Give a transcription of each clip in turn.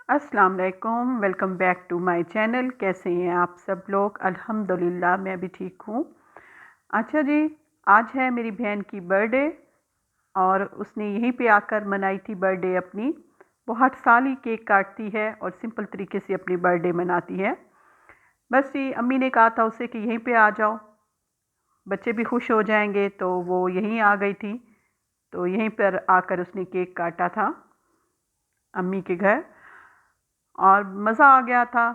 अस्सलाम वालेकुम, welcome back to my channel. कैसे हैं आप सब लोग? अल्हम्दुलिल्लाह मैं भी ठीक हूँ। अच्छा जी, आज है मेरी बहन की बर्थडे और उसने यहीं पे आकर मनाई थी बर्थडे अपनी। वो हर साल ही केक काटती है और सिंपल तरीके से अपनी बर्थडे मनाती है। बस ये अम्मी ने कहा था उसे कि यहीं पे आ जाओ, बच्चे भी खुश हो जाएंगे, तो वो यहीं आ गई थी। तो यहीं पर आकर उसने केक काटा था अम्मी के घर और मज़ा आ गया था।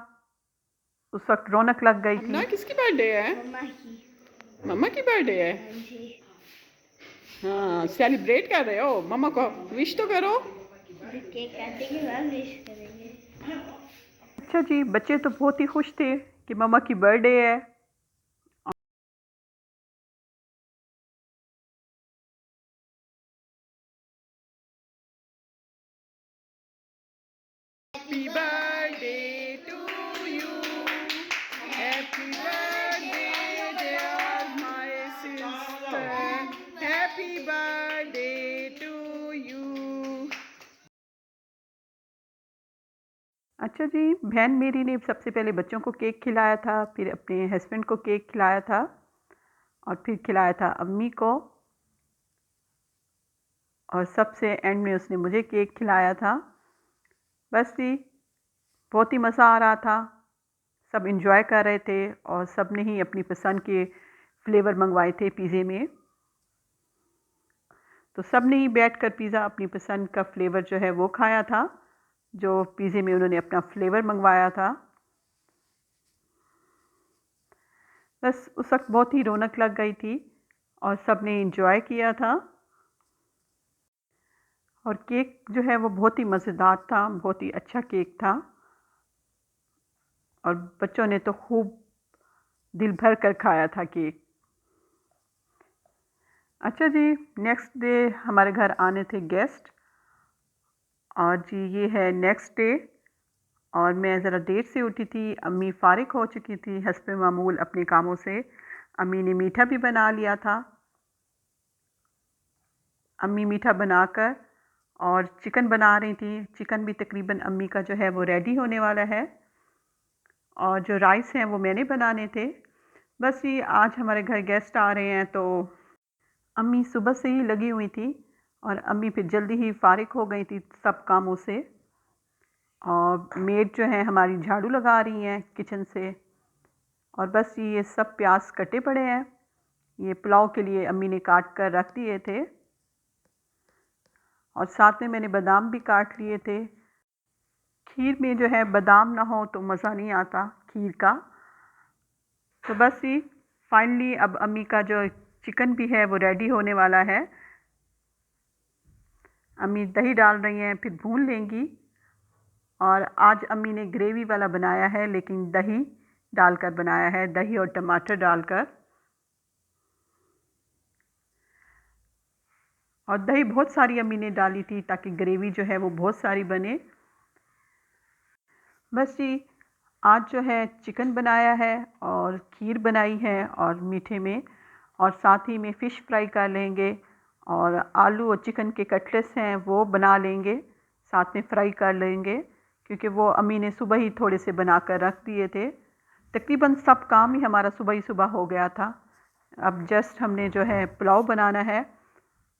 उस वक्त रौनक लग गई थी। अन्ना किसकी बर्थडे है? मम्मा की। मम्मा की बर्थडे है। हाँ जी। हाँ, सेलिब्रेट कर रहे हो? मम्मा को विश तो करो। जो केक काटेंगे वह विश करेंगे। अच्छा जी, बच्चे तो बहुत ही खुश थे कि मम्मा की बर्थडे है। Happy birthday to you, happy birthday dear my sister, happy birthday to you. अच्छा जी, बहन मेरी ने सबसे पहले बच्चों को केक खिलाया था, फिर अपने हस्बैंड को केक खिलाया था और फिर खिलाया था अम्मी को, और सबसे एंड में उसने मुझे केक खिलाया था। बस जी, बहुत ही मज़ा आ रहा था। सब एंजॉय कर रहे थे और सब ने ही अपनी पसंद के फ्लेवर मंगवाए थे पिज़्ज़े में। तो सब ने ही बैठकर पिज़्ज़ा अपनी पसंद का फ्लेवर जो है वो खाया था, जो पिज़्ज़े में उन्होंने अपना फ्लेवर मंगवाया था। बस उस वक्त बहुत ही रौनक लग गई थी और सब ने एंजॉय किया था। और केक जो है वो बहुत ही मज़ेदार था, बहुत ही अच्छा केक था और बच्चों ने तो खूब दिल भर कर खाया था केक। अच्छा जी, नेक्स्ट डे हमारे घर आने थे गेस्ट और जी ये है नेक्स्ट डे और मैं ज़रा देर से उठी थी। अम्मी फ़ारिग हो चुकी थी हस्ब मामूल अपने कामों से। अम्मी ने मीठा भी बना लिया था। अम्मी मीठा बनाकर और चिकन बना रही थी। चिकन भी तकरीबन अम्मी का जो है वो रेडी होने वाला है और जो राइस हैं वो मैंने बनाने थे। बस ये आज हमारे घर गेस्ट आ रहे हैं, तो अम्मी सुबह से ही लगी हुई थी और अम्मी फिर जल्दी ही फ़ारिग हो गई थी सब कामों से। और मेड जो है हमारी झाड़ू लगा रही हैं किचन से। और बस ये सब प्याज कटे पड़े हैं, ये पुलाव के लिए अम्मी ने काट कर रख दिए थे और साथ में मैंने बादाम भी काट लिए थे। खीर में जो है बादाम ना हो तो मज़ा नहीं आता खीर का। तो बस ये फाइनली अब अम्मी का जो चिकन भी है वो रेडी होने वाला है। अम्मी दही डाल रही हैं, फिर भून लेंगी। और आज अम्मी ने ग्रेवी वाला बनाया है, लेकिन दही डालकर बनाया है, दही और टमाटर डालकर। और दही बहुत सारी अम्मी ने डाली थी ताकि ग्रेवी जो है वो बहुत सारी बने। बस जी, आज जो है चिकन बनाया है और खीर बनाई है और मीठे में, और साथ ही में फ़िश फ्राई कर लेंगे और आलू और चिकन के कटलेट्स हैं वो बना लेंगे, साथ में फ्राई कर लेंगे, क्योंकि वो अम्मी ने सुबह ही थोड़े से बना कर रख दिए थे। तकरीबन सब काम ही हमारा सुबह ही सुबह हो गया था। अब जस्ट हमने जो है पुलाव बनाना है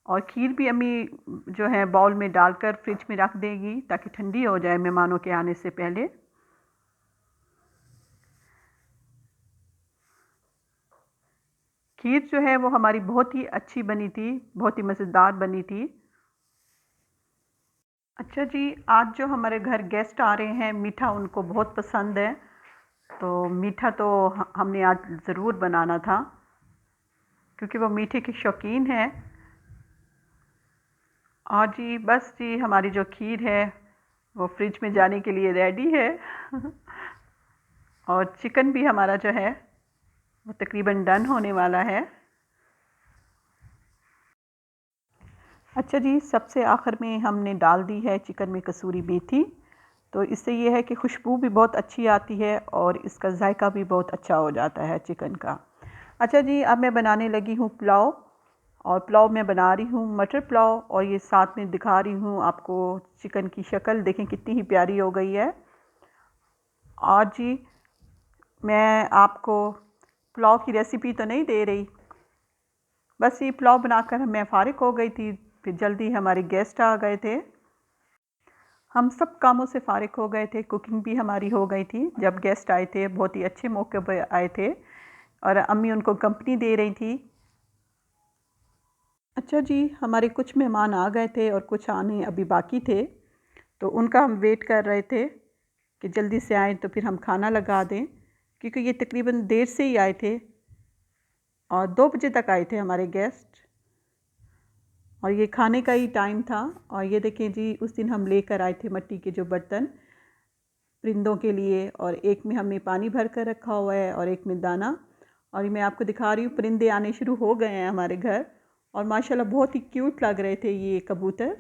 और खीर भी अम्मी जो है बाउल में डालकर फ्रिज में रख देगी ताकि ठंडी हो जाए मेहमानों के आने से पहले। खीर जो है वो हमारी बहुत ही अच्छी बनी थी, बहुत ही मज़ेदार बनी थी। अच्छा जी, आज जो हमारे घर गेस्ट आ रहे हैं, मीठा उनको बहुत पसंद है, तो मीठा तो हमने आज ज़रूर बनाना था क्योंकि वो मीठे के शौकीन हैं। और जी बस जी, हमारी जो खीर है वो फ्रिज में जाने के लिए रेडी है और चिकन भी हमारा जो है वो तकरीबन डन होने वाला है। अच्छा जी, सबसे आखिर में हमने डाल दी है चिकन में कसूरी मेथी, तो इससे ये है कि खुशबू भी बहुत अच्छी आती है और इसका जायका भी बहुत अच्छा हो जाता है चिकन का। अच्छा जी, अब मैं बनाने लगी हूँ पुलाव और पुलाव मैं बना रही हूँ मटर पुलाव, और ये साथ में दिखा रही हूँ आपको चिकन की शक्ल। देखें कितनी ही प्यारी हो गई है। आज जी मैं आपको पुलाव की रेसिपी तो नहीं दे रही, बस ये पुलाव बनाकर मैं फ़ारिग हो गई थी। फिर जल्दी हमारे गेस्ट आ गए थे, हम सब कामों से फ़ारिग हो गए थे, कुकिंग भी हमारी हो गई थी। जब गेस्ट आए थे बहुत ही अच्छे मौके पर आए थे और अम्मी उनको कंपनी दे रही थी। अच्छा जी, हमारे कुछ मेहमान आ गए थे और कुछ आने अभी बाकी थे, तो उनका हम वेट कर रहे थे कि जल्दी से आए तो फिर हम खाना लगा दें, क्योंकि ये तकरीबन देर से ही आए थे और 2 बजे तक आए थे हमारे गेस्ट, और ये खाने का ही टाइम था। और ये देखें जी, उस दिन हम लेकर आए थे मिट्टी के जो बर्तन परिंदों के लिए, और एक में हमने पानी भर कर रखा हुआ है और एक में दाना। और ये मैं आपको दिखा रही हूँ, परिंदे आने शुरू हो गए हैं हमारे घर, और माशाल्लाह बहुत ही क्यूट लग रहे थे ये कबूतर।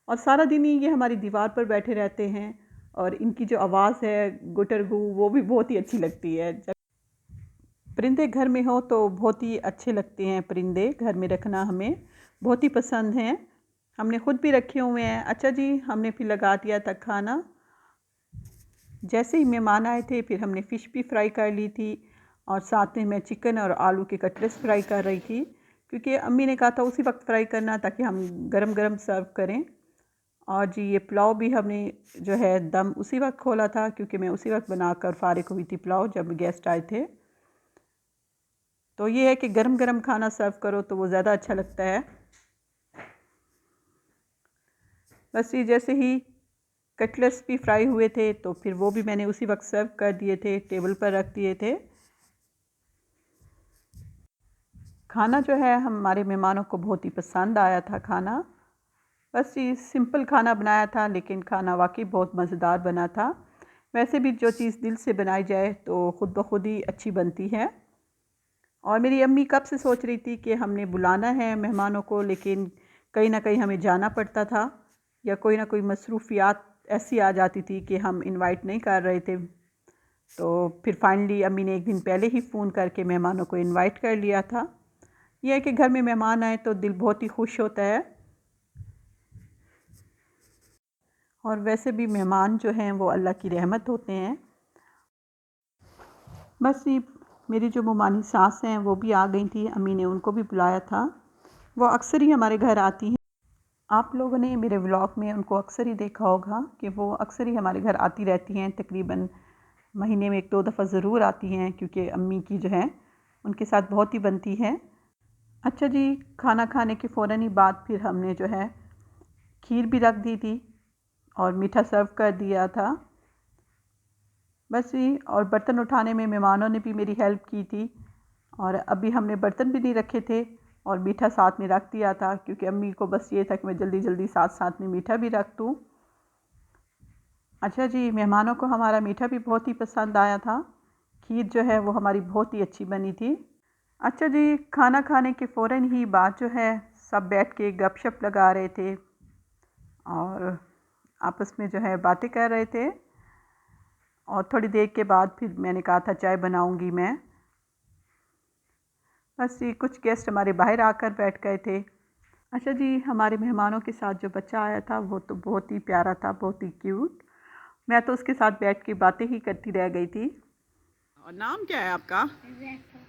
और सारा दिन ही ये हमारी दीवार पर बैठे रहते हैं, और इनकी जो आवाज़ है गुटर गू, वो भी बहुत ही अच्छी लगती है। जब परिंदे घर में हो तो बहुत ही अच्छे लगते हैं। परिंदे घर में रखना हमें बहुत ही पसंद हैं, हमने ख़ुद भी रखे हुए हैं। अच्छा जी, हमने फिर लगा दिया था खाना। जैसे ही मेहमान आए थे फिर हमने फ़िश भी फ्राई कर ली थी, और साथ में मैं चिकन और आलू के कटलेट्स फ्राई कर रही थी, क्योंकि अम्मी ने कहा था उसी वक्त फ्राई करना ताकि हम गरम गरम सर्व करें। और जी ये पुलाव भी हमने जो है दम उसी वक्त खोला था, क्योंकि मैं उसी वक्त बनाकर फ़ारिग हुई थी पुलाव जब गेस्ट आए थे। तो ये है कि गरम गरम खाना सर्व करो तो वो ज़्यादा अच्छा लगता है। बस ये जैसे ही कटलेट्स भी फ्राई हुए थे तो फिर वो भी मैंने उसी वक्त सर्व कर दिए थे, टेबल पर रख दिए थे। खाना जो है हमारे मेहमानों को बहुत ही पसंद आया था खाना। बस ये सिंपल खाना बनाया था, लेकिन खाना वाकई बहुत मज़ेदार बना था। वैसे भी जो चीज़ दिल से बनाई जाए तो ख़ुद ब खुद ही अच्छी बनती है। और मेरी अम्मी कब से सोच रही थी कि हमने बुलाना है मेहमानों को, लेकिन कहीं ना कहीं हमें जाना पड़ता था, या कोई ना कोई मसरूफ़ियात ऐसी आ जाती थी कि हम इनवाइट नहीं कर रहे थे। तो फिर फाइनली अम्मी ने एक दिन पहले ही फ़ोन करके मेहमानों को इनवाइट कर लिया था। यह है कि घर में मेहमान आए तो दिल बहुत ही खुश होता है। और वैसे भी मेहमान जो हैं वो अल्लाह की रहमत होते हैं। बस ये मेरी जो मुमानी सास हैं वो भी आ गई थी, अम्मी ने उनको भी बुलाया था। वो अक्सर ही हमारे घर आती हैं। आप लोगों ने मेरे व्लॉग में उनको अक्सर ही देखा होगा कि वो अक्सर ही हमारे घर आती रहती हैं, तकरीबन महीने में 1-2 दफ़ा ज़रूर आती हैं, क्योंकि अम्मी की जो है उनके साथ बहुत ही बनती है। अच्छा जी, खाना खाने के फ़ौरन ही बाद फिर हमने जो है खीर भी रख दी थी और मीठा सर्व कर दिया था। बस ये, और बर्तन उठाने में मेहमानों ने भी मेरी हेल्प की थी, और अभी हमने बर्तन भी नहीं रखे थे और मीठा साथ में रख दिया था, क्योंकि अम्मी को बस ये था कि मैं जल्दी जल्दी साथ साथ में मीठा भी रख दूँ। अच्छा जी, मेहमानों को हमारा मीठा भी बहुत ही पसंद आया था। खीर जो है वो हमारी बहुत ही अच्छी बनी थी। अच्छा जी, खाना खाने के फ़ौरन ही बाद जो है सब बैठ के गपशप लगा रहे थे और आपस में जो है बातें कर रहे थे। और थोड़ी देर के बाद फिर मैंने कहा था चाय बनाऊंगी मैं। बस ये कुछ गेस्ट हमारे बाहर आकर बैठ गए थे। अच्छा जी, हमारे मेहमानों के साथ जो बच्चा आया था वो तो बहुत ही प्यारा था, बहुत ही क्यूट। मैं तो उसके साथ बैठ के बातें ही करती रह गई थी। और नाम क्या है आपका? ज़ैफ़ा।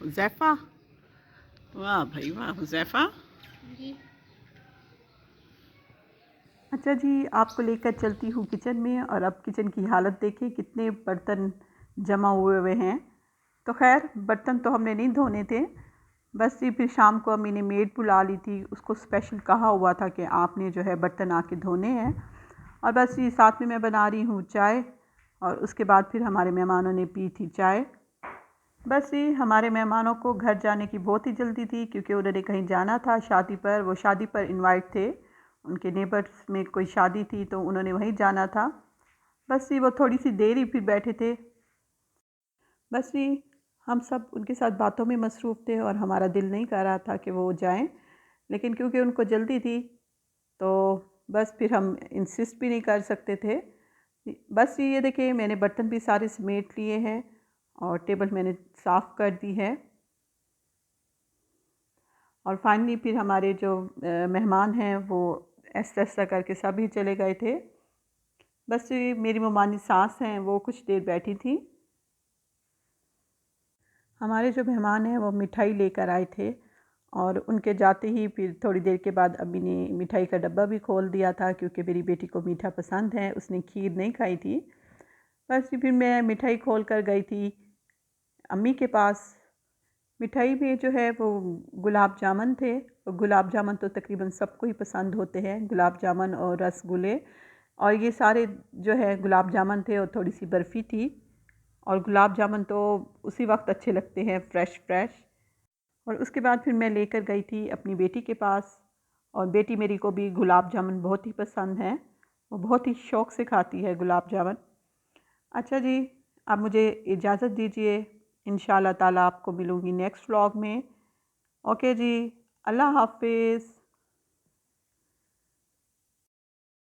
हुज़ैफ़ा। वाह भाई वाह, हुज़ैफ़ा। जी। अच्छा जी, आपको लेकर चलती हूँ किचन में, और अब किचन की हालत देखिए, कितने बर्तन जमा हुए हुए हैं। तो खैर बर्तन तो हमने नहीं धोने थे, बस ये फिर शाम को अम्मी ने मेड बुला ली थी, उसको स्पेशल कहा हुआ था कि आपने जो है बर्तन आके धोने हैं। और बस ये साथ में मैं बना रही हूँ चाय, और उसके बाद फिर हमारे मेहमानों ने पी थी चाय। बस ये हमारे मेहमानों को घर जाने की बहुत ही जल्दी थी, क्योंकि उन्होंने कहीं जाना था शादी पर, वो शादी पर इनवाइट थे, उनके नेबर्स में कोई शादी थी तो उन्होंने वहीं जाना था। बस ये वो थोड़ी सी देर ही फिर बैठे थे। बस ये हम सब उनके साथ बातों में मसरूफ़ थे और हमारा दिल नहीं कर रहा था कि वो जाएं, लेकिन क्योंकि उनको जल्दी थी तो बस फिर हम इंसिस्ट भी नहीं कर सकते थे। बस ये देखिए, मैंने बर्तन भी सारे समेट लिए हैं और टेबल मैंने साफ़ कर दी है। और फाइनली फिर हमारे जो मेहमान हैं वो ऐसा ऐसा करके सभी चले गए थे। बस ये मेरी ममानी सास हैं वो कुछ देर बैठी थी। हमारे जो मेहमान हैं वो मिठाई लेकर आए थे और उनके जाते ही फिर थोड़ी देर के बाद अम्मी ने मिठाई का डब्बा भी खोल दिया था, क्योंकि मेरी बेटी को मीठा पसंद है, उसने खीर नहीं खाई थी। बस फिर मैं मिठाई खोल कर गई थी अम्मी के पास। मिठाई में जो है वो गुलाब जामुन थे, और गुलाब जामुन तो तकरीबन सबको ही पसंद होते हैं, गुलाब जामुन और रसगुल्ले। और ये सारे जो है गुलाब जामुन थे और थोड़ी सी बर्फ़ी थी। और गुलाब जामुन तो उसी वक्त अच्छे लगते हैं, फ़्रेश फ़्रेश। और उसके बाद फिर मैं लेकर गई थी अपनी बेटी के पास, और बेटी मेरी को भी गुलाब जामुन बहुत ही पसंद है, वो बहुत ही शौक़ से खाती है गुलाब जामुन। अच्छा जी, अब मुझे इजाज़त दीजिए, इंशाअल्लाह ताला आपको मिलूँगी नेक्स्ट व्लॉग में। ओके जी, अल्लाह हाफ़िज़।